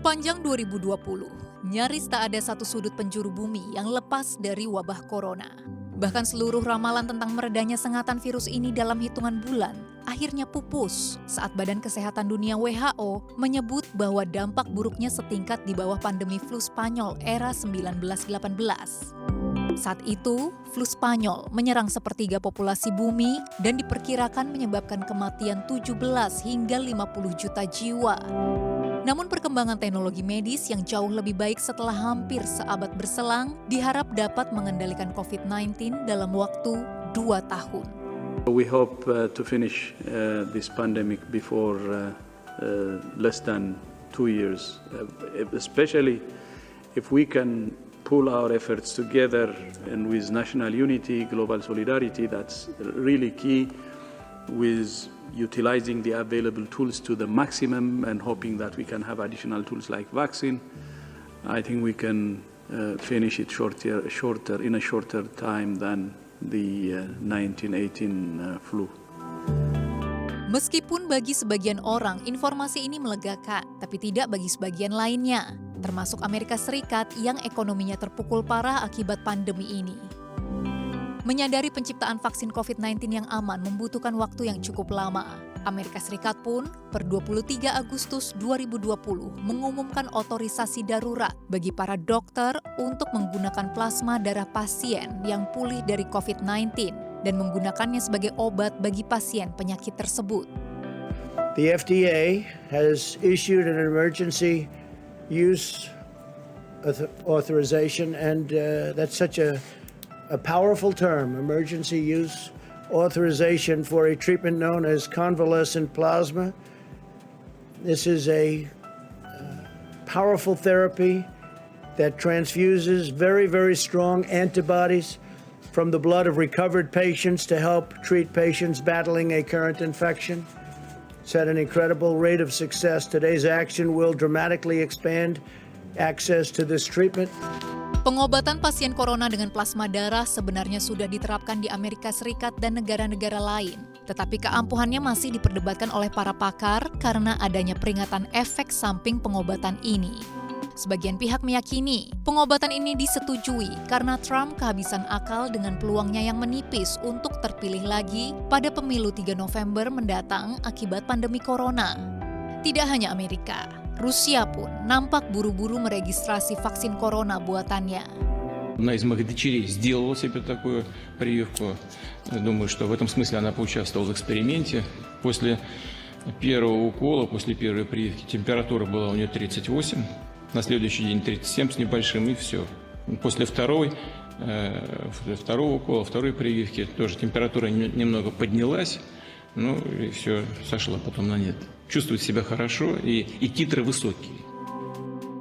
Sepanjang 2020, nyaris tak ada satu sudut penjuru bumi yang lepas dari wabah corona. Bahkan seluruh ramalan tentang meredanya sengatan virus ini dalam hitungan bulan akhirnya pupus saat Badan Kesehatan Dunia WHO menyebut bahwa dampak buruknya setingkat di bawah pandemi flu Spanyol era 1918. Saat itu, flu Spanyol menyerang sepertiga populasi bumi dan diperkirakan menyebabkan kematian 17 hingga 50 juta jiwa. Namun perkembangan teknologi medis yang jauh lebih baik setelah hampir seabad berselang diharap dapat mengendalikan COVID-19 dalam waktu 2 tahun. We hope to finish this pandemic before less than 2 years, especially if we can pull our efforts together and with national unity, global solidarity, that's really key, with utilizing the available tools to the maximum and hoping that we can have additional tools like vaccine. I think we can finish it in a shorter time than the 1918 flu. Meskipun bagi sebagian orang informasi ini melegakan, tapi tidak bagi sebagian lainnya, termasuk Amerika Serikat yang ekonominya terpukul parah akibat pandemi ini. Menyadari penciptaan vaksin COVID-19 yang aman membutuhkan waktu yang cukup lama. Amerika Serikat pun per 23 Agustus 2020 mengumumkan otorisasi darurat bagi para dokter untuk menggunakan plasma darah pasien yang pulih dari COVID-19 dan menggunakannya sebagai obat bagi pasien penyakit tersebut. The FDA has issued an emergency use authorization, and that's such a powerful term, emergency use authorization for a treatment known as convalescent plasma. This is a powerful therapy that transfuses very, very strong antibodies from the blood of recovered patients to help treat patients battling a current infection. It's had an incredible rate of success. Today's action will dramatically expand access to this treatment. Pengobatan pasien corona dengan plasma darah sebenarnya sudah diterapkan di Amerika Serikat dan negara-negara lain. Tetapi keampuhannya masih diperdebatkan oleh para pakar karena adanya peringatan efek samping pengobatan ini. Sebagian pihak meyakini pengobatan ini disetujui karena Trump kehabisan akal dengan peluangnya yang menipis untuk terpilih lagi pada pemilu 3 November mendatang akibat pandemi corona. Tidak hanya Amerika, Rusia pun нампак buru-buru meregistrasi vaksin corona buatannya. Одна из моих дочерей сделала себе такую прививку. Думаю, что в этом смысле она поучаствовала в эксперименте. После первого укола, после первой прививки температура была у нее 38, на следующий день 37 с небольшим, и все. После второго укола, второй прививки тоже температура немного поднялась, ну и все, сошла потом на нет. Чувствует себя хорошо и titrы высокие.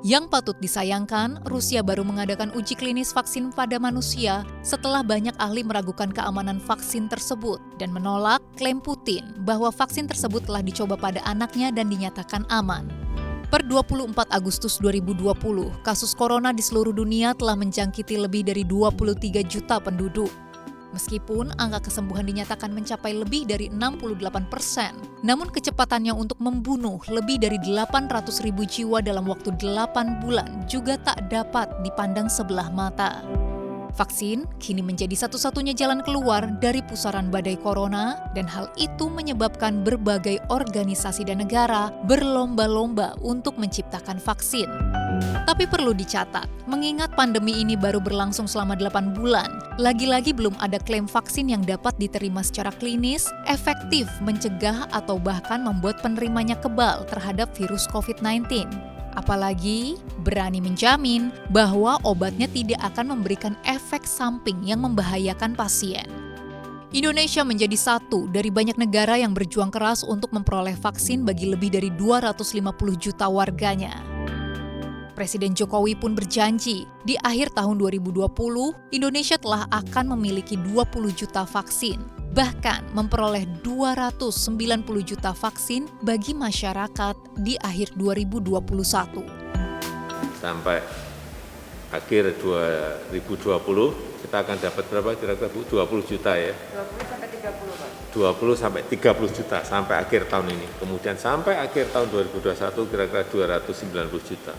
Yang patut disayangkan, Rusia baru mengadakan uji klinis vaksin pada manusia setelah banyak ahli meragukan keamanan vaksin tersebut dan menolak klaim Putin bahwa vaksin tersebut telah dicoba pada anaknya dan dinyatakan aman. Per 24 Agustus 2020, kasus corona di seluruh dunia telah menjangkiti lebih dari 23 juta penduduk. Meskipun angka kesembuhan dinyatakan mencapai lebih dari 68%, namun kecepatannya untuk membunuh lebih dari 800.000 jiwa dalam waktu 8 bulan juga tak dapat dipandang sebelah mata. Vaksin kini menjadi satu-satunya jalan keluar dari pusaran badai corona, dan hal itu menyebabkan berbagai organisasi dan negara berlomba-lomba untuk menciptakan vaksin. Tapi perlu dicatat, mengingat pandemi ini baru berlangsung selama 8 bulan, lagi-lagi belum ada klaim vaksin yang dapat diterima secara klinis, efektif mencegah atau bahkan membuat penerimanya kebal terhadap virus COVID-19. Apalagi berani menjamin bahwa obatnya tidak akan memberikan efek samping yang membahayakan pasien. Indonesia menjadi satu dari banyak negara yang berjuang keras untuk memperoleh vaksin bagi lebih dari 250 juta warganya. Presiden Jokowi pun berjanji, di akhir tahun 2020, Indonesia telah akan memiliki 20 juta vaksin, bahkan memperoleh 290 juta vaksin bagi masyarakat di akhir 2021. Sampai akhir 2020, kita akan dapat berapa kira-kira Bu? 20 juta ya? 20 sampai 30 20 sampai 30 juta sampai akhir tahun ini. Kemudian sampai akhir tahun 2021 kira-kira 290 juta.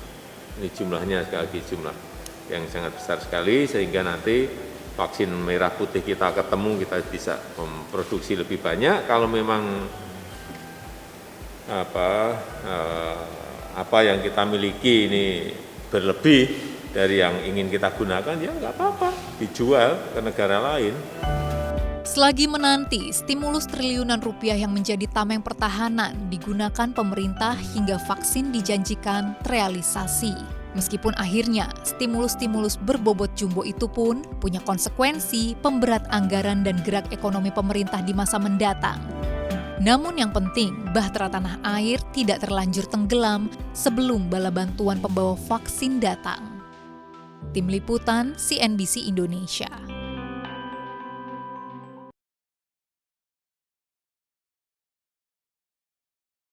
Ini jumlahnya sekali lagi jumlah yang sangat besar sekali, sehingga nanti vaksin merah putih kita ketemu, kita bisa memproduksi lebih banyak. Kalau memang apa yang kita miliki ini berlebih dari yang ingin kita gunakan, ya nggak apa-apa, dijual ke negara lain. Selagi menanti stimulus triliunan rupiah yang menjadi tameng pertahanan digunakan pemerintah hingga vaksin dijanjikan terrealisasi. Meskipun akhirnya stimulus-stimulus berbobot jumbo itu pun punya konsekuensi pemberat anggaran dan gerak ekonomi pemerintah di masa mendatang. Namun yang penting, bahtera tanah air tidak terlanjur tenggelam sebelum bala bantuan pembawa vaksin datang. Tim Liputan CNBC Indonesia.